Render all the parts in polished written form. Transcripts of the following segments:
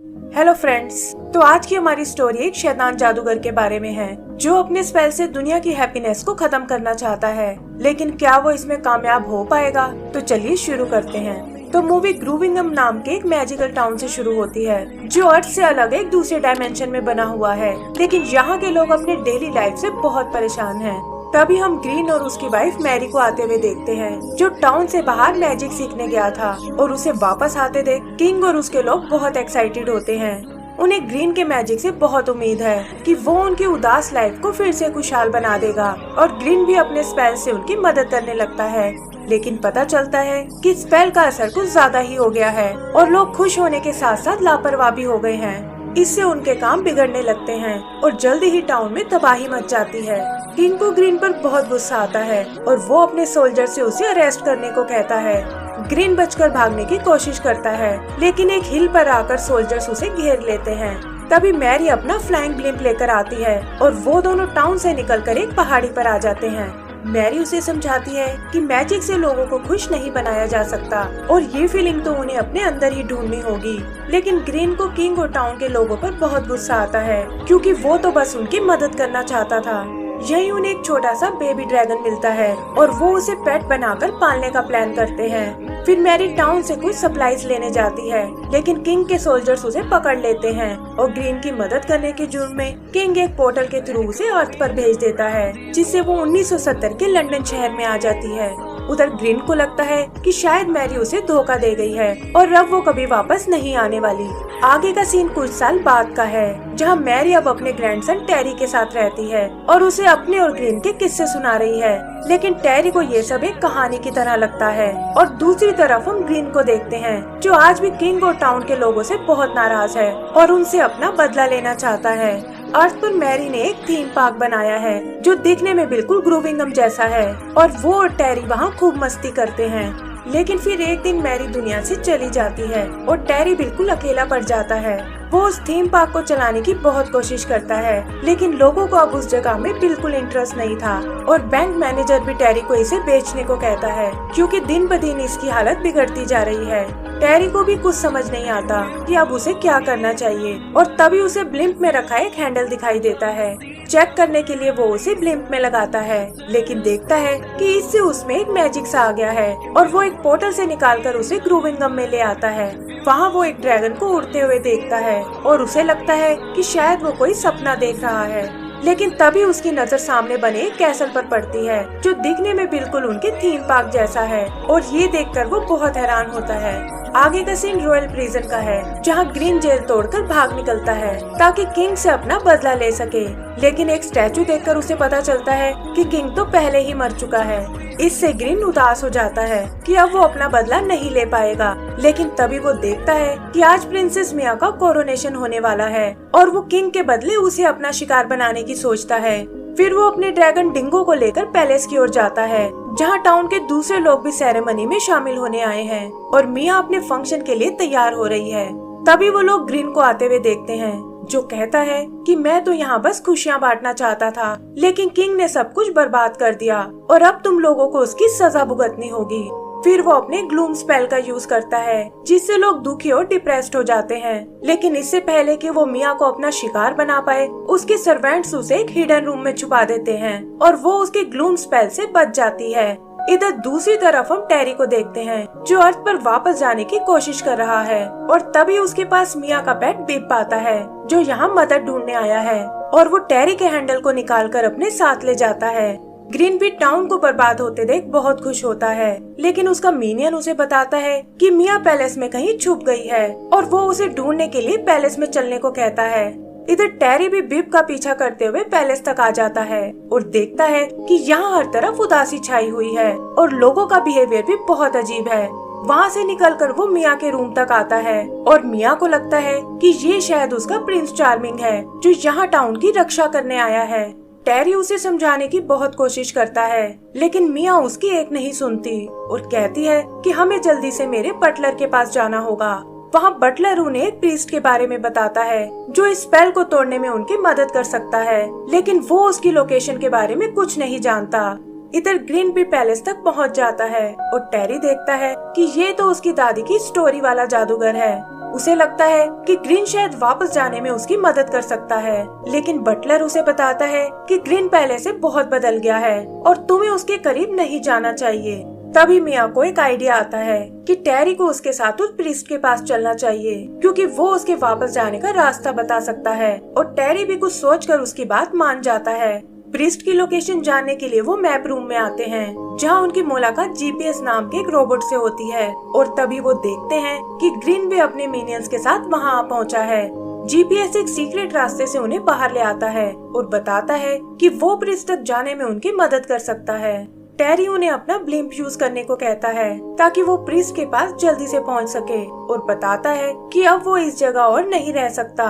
Hello friends, तो आज की हमारी स्टोरी एक शैतान जादूगर के बारे में है जो अपने स्पेल से दुनिया की हैप्पीनेस को खत्म करना चाहता है। लेकिन क्या वो इसमें कामयाब हो पाएगा? तो चलिए शुरू करते हैं। तो मूवी ग्रूविंगम नाम के एक मैजिकल टाउन से शुरू होती है जो अर्थ से अलग एक दूसरे डायमेंशन में बना हुआ है। लेकिन यहाँ के लोग अपने डेली लाइफ से बहुत परेशान हैं। तभी हम ग्रीन और उसकी वाइफ मैरी को आते हुए देखते हैं जो टाउन से बाहर मैजिक सीखने गया था, और उसे वापस आते देख किंग और उसके लोग बहुत एक्साइटेड होते हैं। उन्हें ग्रीन के मैजिक से बहुत उम्मीद है कि वो उनकी उदास लाइफ को फिर से खुशहाल बना देगा, और ग्रीन भी अपने स्पेल से उनकी मदद करने लगता है। लेकिन पता चलता है कि स्पेल का असर कुछ ज्यादा ही हो गया है और लोग खुश होने के साथ साथ लापरवाह भी हो गए हैं। इससे उनके काम बिगड़ने लगते हैं और जल्दी ही टाउन में तबाही मच जाती है। किंग को ग्रीन पर बहुत गुस्सा आता है और वो अपने सोल्जर से उसे अरेस्ट करने को कहता है। ग्रीन बचकर भागने की कोशिश करता है, लेकिन एक हिल पर आकर सोल्जर्स उसे घेर लेते हैं। तभी मैरी अपना फ्लाइंग ब्लिम्प लेकर आती है और वो दोनों टाउन से निकलकर एक पहाड़ी पर आ जाते हैं। मैरी उसे समझाती है कि मैजिक से लोगों को खुश नहीं बनाया जा सकता और ये फीलिंग तो उन्हें अपने अंदर ही ढूंढनी होगी। लेकिन ग्रीन को किंग और टाउन के लोगों पर बहुत गुस्सा आता है क्योंकि वो तो बस उनकी मदद करना चाहता था। यही उन्हें एक छोटा सा बेबी ड्रैगन मिलता है और वो उसे पेट बनाकर पालने का प्लान करते हैं। फिर मैरी टाउन से कुछ सप्लाईज लेने जाती है, लेकिन किंग के सोल्जर्स उसे पकड़ लेते हैं और ग्रीन की मदद करने के जुर्म में किंग एक पोर्टल के थ्रू उसे अर्थ पर भेज देता है, जिससे वो 1970 के लंदन शहर में आ जाती है। उधर ग्रीन को लगता है कि शायद मैरी उसे धोखा दे गई है और अब वो कभी वापस नहीं आने वाली। आगे का सीन कुछ साल बाद का है, जहाँ मैरी अब अपने ग्रैंडसन टेरी के साथ रहती है और उसे अपने और ग्रीन के किस्से सुना रही है। लेकिन टेरी को ये सब एक कहानी की तरह लगता है। और दूसरी तरफ हम ग्रीन को देखते हैं जो आज भी किंग और टाउन के लोगों से बहुत नाराज है और उनसे अपना बदला लेना चाहता है। अर्थ पर मैरी ने एक थीम पार्क बनाया है जो दिखने में बिल्कुल ग्रूविंगम जैसा है, और वो और टेरी वहाँ खूब मस्ती करते हैं। लेकिन फिर एक दिन मैरी दुनिया से चली जाती है और टेरी बिल्कुल अकेला पड़ जाता है। वो उस थीम पार्क को चलाने की बहुत कोशिश करता है, लेकिन लोगों को अब उस जगह में बिल्कुल इंटरेस्ट नहीं था और बैंक मैनेजर भी टेरी को इसे बेचने को कहता है क्योंकि दिन ब दिन इसकी हालत बिगड़ती जा रही है। टेरी को भी कुछ समझ नहीं आता कि अब उसे क्या करना चाहिए, और तभी उसे ब्लिम्प में रखा एक हैंडल दिखाई देता है। चेक करने के लिए वो उसे ब्लिम्प में लगाता है, लेकिन देखता है कि इससे उसमें एक मैजिक सा आ गया है और वो एक पोर्टल से निकालकर उसे ग्रूविंगम में ले आता है। वहाँ वो एक ड्रैगन को उड़ते हुए देखता है और उसे लगता है कि शायद वो कोई सपना देख रहा है। लेकिन तभी उसकी नजर सामने बने एक कैसल पर पड़ती है जो दिखने में बिल्कुल उनके थीम पार्क जैसा है, और ये देखकर वो बहुत हैरान होता है। आगे का सीन रॉयल प्रिजन का है, जहाँ ग्रीन जेल तोड़कर भाग निकलता है ताकि किंग से अपना बदला ले सके। लेकिन एक स्टैचू देखकर उसे पता चलता है कि किंग तो पहले ही मर चुका है। इससे ग्रीन उदास हो जाता है कि अब वो अपना बदला नहीं ले पाएगा। लेकिन तभी वो देखता है कि आज प्रिंसेस मिया का कोरोनेशन होने वाला है और वो किंग के बदले उसे अपना शिकार बनाने की सोचता है। फिर वो अपने ड्रैगन डिंगो को लेकर पैलेस की ओर जाता है, जहाँ टाउन के दूसरे लोग भी सेरेमनी में शामिल होने आए हैं और मिया अपने फंक्शन के लिए तैयार हो रही है। तभी वो लोग ग्रीन को आते हुए देखते हैं जो कहता है कि मैं तो यहाँ बस खुशियाँ बांटना चाहता था, लेकिन किंग ने सब कुछ बर्बाद कर दिया और अब तुम लोगों को उसकी सजा भुगतनी होगी। फिर वो अपने ग्लूम स्पेल का यूज करता है जिससे लोग दुखी और डिप्रेस्ड हो जाते हैं। लेकिन इससे पहले कि वो मिया को अपना शिकार बना पाए, उसके सर्वेंट्स उसे एक हिडन रूम में छुपा देते हैं और वो उसके ग्लूम स्पेल से बच जाती है। इधर दूसरी तरफ हम टेरी को देखते हैं जो अर्थ पर वापस जाने की कोशिश कर रहा है, और तभी उसके पास मिया का पेट बिप आता है जो यहाँ मदद ढूंढने आया है, और वो टेरी के हैंडल को निकालकर अपने साथ ले जाता है। ग्रीन भी टाउन को बर्बाद होते देख बहुत खुश होता है, लेकिन उसका मिनियन उसे बताता है कि मिया पैलेस में कहीं छुप गई है और वो उसे ढूंढने के लिए पैलेस में चलने को कहता है। इधर टेरी भी बिप का पीछा करते हुए पैलेस तक आ जाता है और देखता है कि यहाँ हर तरफ उदासी छाई हुई है और लोगों का बिहेवियर भी बहुत अजीब है। वहाँ से निकलकर वो मिया के रूम तक आता है और मिया को लगता है कि ये शायद उसका प्रिंस चार्मिंग है जो यहाँ टाउन की रक्षा करने आया है। टेरी उसे समझाने की बहुत कोशिश करता है, लेकिन मिया उसकी एक नहीं सुनती और कहती है कि हमें जल्दी से मेरे बटलर के पास जाना होगा। वहाँ बटलर उन्हें एक प्रीस्ट के बारे में बताता है जो इस स्पेल को तोड़ने में उनकी मदद कर सकता है, लेकिन वो उसकी लोकेशन के बारे में कुछ नहीं जानता। इधर ग्रीन भी पैलेस तक पहुँच जाता है और टेरी देखता है कि ये तो उसकी दादी की स्टोरी वाला जादूगर है। उसे लगता है कि ग्रीन शायद वापस जाने में उसकी मदद कर सकता है, लेकिन बटलर उसे बताता है कि ग्रीन पहले से बहुत बदल गया है और तुम्हें उसके करीब नहीं जाना चाहिए। तभी मिया को एक आइडिया आता है कि टेरी को उसके साथ उस प्रीस्ट के पास चलना चाहिए, क्योंकि वो उसके वापस जाने का रास्ता बता सकता है। और टेरी भी कुछ सोचकर उसकी बात मान जाता है। प्रीस्ट की लोकेशन जानने के लिए वो मैप रूम में आते हैं, जहाँ उनकी मुलाकात जीपीएस नाम के एक रोबोट से होती है। और तभी वो देखते हैं कि ग्रीन भी अपने मिनियंस के साथ वहाँ आ पहुँचा है। जीपीएस एक सीक्रेट रास्ते से उन्हें बाहर ले आता है और बताता है कि वो प्रीस्ट तक जाने में उनकी मदद कर सकता है। टेरी उन्हें अपना ब्लिम्प यूज करने को कहता है ताकि वो प्रीस्ट के पास जल्दी से पहुंच सके, और बताता है कि अब वो इस जगह और नहीं रह सकता।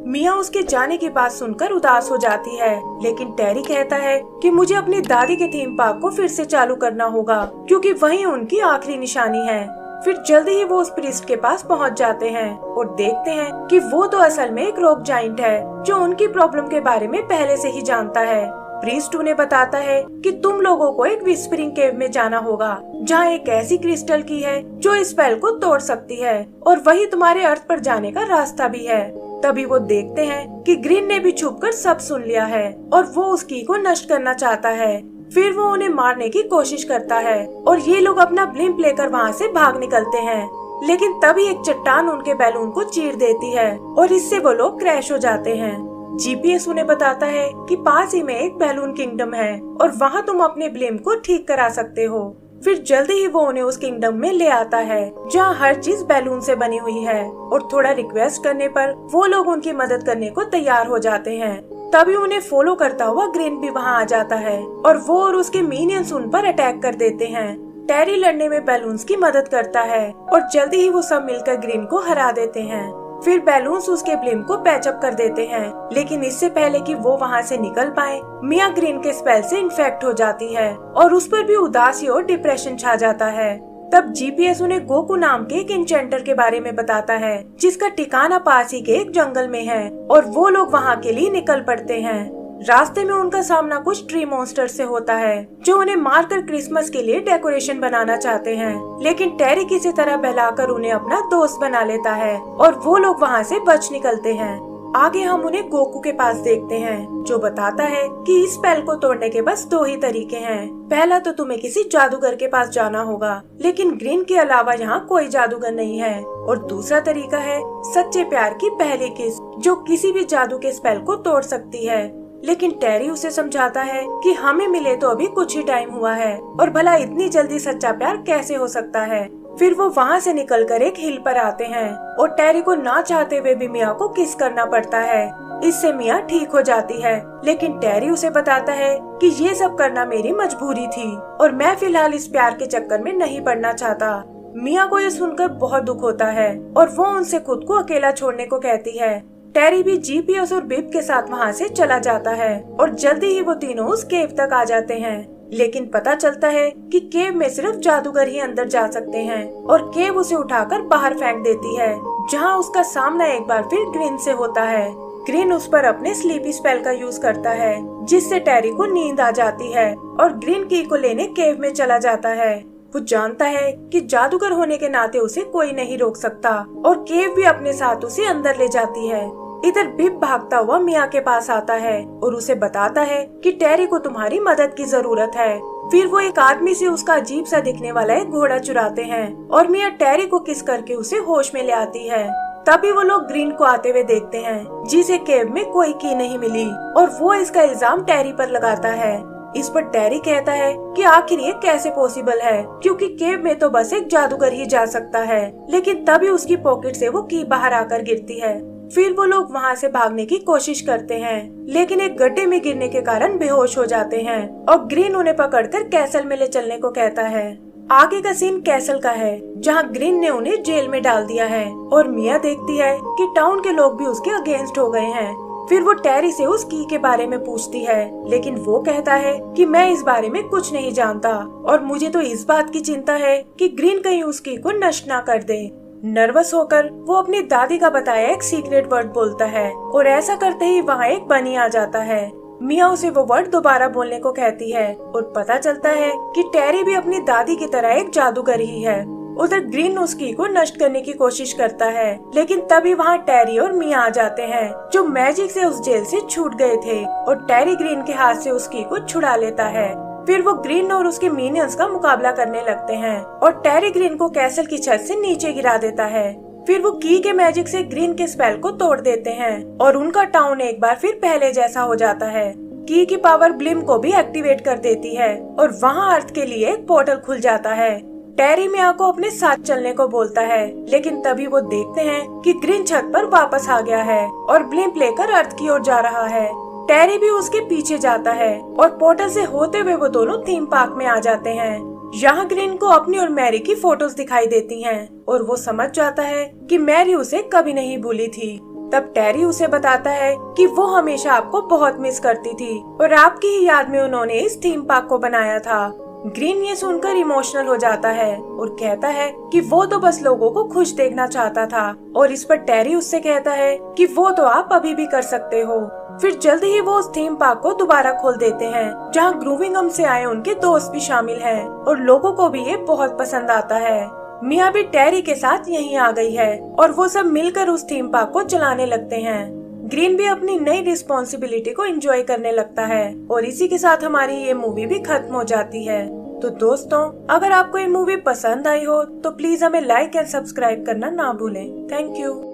मिया उसके जाने की बात सुनकर उदास हो जाती है, लेकिन टेरी कहता है कि मुझे अपनी दादी के थीम पार्क को फिर से चालू करना होगा, क्योंकि वही उनकी आखिरी निशानी है। फिर जल्दी ही वो उस प्रीस्ट के पास पहुंच जाते हैं और देखते हैं कि वो तो असल में एक रॉक जाइंट है जो उनकी प्रॉब्लम के बारे में पहले से ही जानता है। प्रीस्ट उन्हें बताता है कि तुम लोगों को एक विस्परिंग केव में जाना होगा, जहाँ एक ऐसी क्रिस्टल की है जो इस स्पेल को तोड़ सकती है, और वही तुम्हारे अर्थ पर जाने का रास्ता भी है। तभी वो देखते हैं कि ग्रीन ने भी छुपकर सब सुन लिया है और वो उस की को नष्ट करना चाहता है। फिर वो उन्हें मारने की कोशिश करता है और ये लोग अपना ब्लिम्प लेकर वहाँ से भाग निकलते हैं, लेकिन तभी एक चट्टान उनके बैलून को चीर देती है और इससे वो लोग क्रैश हो जाते हैं। जीपीएस उन्हें बताता है कि पास ही में एक बैलून किंगडम है और वहाँ तुम अपने ब्लिम्प को ठीक करा सकते हो। फिर जल्दी ही वो उन्हें उस किंगडम में ले आता है, जहाँ हर चीज बैलून से बनी हुई है, और थोड़ा रिक्वेस्ट करने पर वो लोग उनकी मदद करने को तैयार हो जाते हैं। तभी उन्हें फॉलो करता हुआ ग्रीन भी वहाँ आ जाता है और वो और उसके मिनियंस उन पर अटैक कर देते हैं। टेरी लड़ने में बैलून्स की मदद करता है और जल्दी ही वो सब मिलकर ग्रीन को हरा देते हैं। फिर बैलून्स उसके ब्लिम्प को पैचअप कर देते हैं, लेकिन इससे पहले कि वो वहाँ से निकल पाए, मिया ग्रीन के स्पेल से इन्फेक्ट हो जाती है और उस पर भी उदासी और डिप्रेशन छा जाता है। तब जीपीएस उन्हें गोकू नाम के एक इंचेंटर के बारे में बताता है, जिसका ठिकाना पास ही के एक जंगल में है, और वो लोग वहाँ के लिए निकल पड़ते हैं। रास्ते में उनका सामना कुछ ट्री मॉन्स्टर से होता है, जो उन्हें मारकर क्रिसमस के लिए डेकोरेशन बनाना चाहते हैं, लेकिन टेरी किसी तरह बहलाकर उन्हें अपना दोस्त बना लेता है और वो लोग वहाँ से बच निकलते हैं। आगे हम उन्हें गोकू के पास देखते हैं, जो बताता है कि इस स्पेल को तोड़ने के बस दो ही तरीके हैं। पहला तो तुम्हें किसी जादूगर के पास जाना होगा, लेकिन ग्रीन के अलावा यहाँ कोई जादूगर नहीं है, और दूसरा तरीका है सच्चे प्यार की पहली किस, जो किसी भी जादू के स्पेल को तोड़ सकती है। लेकिन टेरी उसे समझाता है कि हमें मिले तो अभी कुछ ही टाइम हुआ है, और भला इतनी जल्दी सच्चा प्यार कैसे हो सकता है। फिर वो वहाँ से निकलकर एक हिल पर आते हैं और टेरी को ना चाहते हुए भी मिया को किस करना पड़ता है। इससे मिया ठीक हो जाती है, लेकिन टेरी उसे बताता है कि ये सब करना मेरी मजबूरी थी और मैं फिलहाल इस प्यार के चक्कर में नहीं पड़ना चाहता। मिया को ये सुनकर बहुत दुख होता है और वो उनसे खुद को अकेला छोड़ने को कहती है। टेरी भी जीपीएस और बिप के साथ वहाँ से चला जाता है और जल्दी ही वो तीनों उस केव तक आ जाते हैं, लेकिन पता चलता है कि केव में सिर्फ जादूगर ही अंदर जा सकते हैं, और केव उसे उठाकर बाहर फेंक देती है, जहाँ उसका सामना एक बार फिर ग्रीन से होता है। ग्रीन उस पर अपने स्लीपी स्पेल का यूज करता है, जिससे टेरी को नींद आ जाती है और ग्रीन की को लेने केव में चला जाता है। वो जानता है कि जादूगर होने के नाते उसे कोई नहीं रोक सकता, और केव भी अपने साथ उसे अंदर ले जाती है। इधर बिप भागता हुआ मिया के पास आता है और उसे बताता है कि टेरी को तुम्हारी मदद की जरूरत है। फिर वो एक आदमी से उसका अजीब सा दिखने वाला एक घोड़ा चुराते हैं और मिया टेरी को किस करके उसे होश में ले आती है। तभी वो लोग ग्रीन को आते हुए देखते हैं, जिसे केव में कोई की नहीं मिली, और वो इसका इल्जाम टेरी पर लगाता है। इस पर टेरी कहता है कि आखिर ये कैसे पॉसिबल है, क्योंकि केव में तो बस एक जादूगर ही जा सकता है। लेकिन तभी उसकी पॉकेट से वो की बाहर आकर गिरती है। फिर वो लोग वहाँ से भागने की कोशिश करते हैं, लेकिन एक गड्ढे में गिरने के कारण बेहोश हो जाते हैं और ग्रीन उन्हें पकड़कर कैसल में ले चलने को कहता है। आगे का सीन कैसल का है, जहाँ ग्रीन ने उन्हें जेल में डाल दिया है और मिया देखती है कि टाउन के लोग भी उसके अगेंस्ट हो गए हैं। फिर वो टेरी से उस की के बारे में पूछती है, लेकिन वो कहता है कि मैं इस बारे में कुछ नहीं जानता और मुझे तो इस बात की चिंता है कि ग्रीन कहीं उस की को नष्ट ना कर दे। नर्वस होकर वो अपनी दादी का बताया एक सीक्रेट वर्ड बोलता है और ऐसा करते ही वहाँ एक बनी आ जाता है। मिया उसे वो वर्ड दोबारा बोलने को कहती है और पता चलता है कि टेरी भी अपनी दादी की तरह एक जादूगर ही है उधर ग्रीन उस की को नष्ट करने की कोशिश करता है, लेकिन तभी वहाँ टेरी और मिया आ जाते हैं जो मैजिक से उस जेल से छूट गए थे, और टेरी ग्रीन के हाथ से उस की को छुड़ा लेता है। फिर वो ग्रीन और उसके मिनियंस का मुकाबला करने लगते हैं और टेरी ग्रीन को कैसल की छत से नीचे गिरा देता है। फिर वो की के मैजिक से ग्रीन के स्पेल को तोड़ देते हैं और उनका टाउन एक बार फिर पहले जैसा हो जाता है। की पावर ब्लिम को भी एक्टिवेट कर देती है और वहाँ अर्थ के लिए एक पोर्टल खुल जाता है। टेरी मिया को अपने साथ चलने को बोलता है, लेकिन तभी वो देखते हैं कि ग्रीन छत पर वापस आ गया है और ब्लिम लेकर अर्थ की ओर जा रहा है। टेरी भी उसके पीछे जाता है और पोर्टल से होते हुए वो दोनों थीम पार्क में आ जाते हैं। यहाँ ग्रीन को अपनी और मैरी की फोटोज दिखाई देती हैं और वो समझ जाता है कि मैरी उसे कभी नहीं भूली थी। तब टेरी उसे बताता है कि वो हमेशा आपको बहुत मिस करती थी और आपकी ही याद में उन्होंने इस थीम पार्क को बनाया था। ग्रीन ये सुनकर इमोशनल हो जाता है और कहता है कि वो तो बस लोगों को खुश देखना चाहता था, और इस पर टेरी उससे कहता है कि वो तो आप अभी भी कर सकते हो। फिर जल्द ही वो उस थीम पार्क को दोबारा खोल देते हैं, जहाँ ग्रूविंगम से आए उनके दोस्त भी शामिल हैं और लोगों को भी ये बहुत पसंद आता है। मिया भी टेरी के साथ यहीं आ गई है और वो सब मिलकर उस थीम पार्क को चलाने लगते हैं। ग्रीन भी अपनी नई रिस्पॉन्सिबिलिटी को एंजॉय करने लगता है और इसी के साथ हमारी ये मूवी भी खत्म हो जाती है। तो दोस्तों, अगर आपको ये मूवी पसंद आई हो तो प्लीज हमें लाइक एंड सब्सक्राइब करना ना भूलें। Thank you.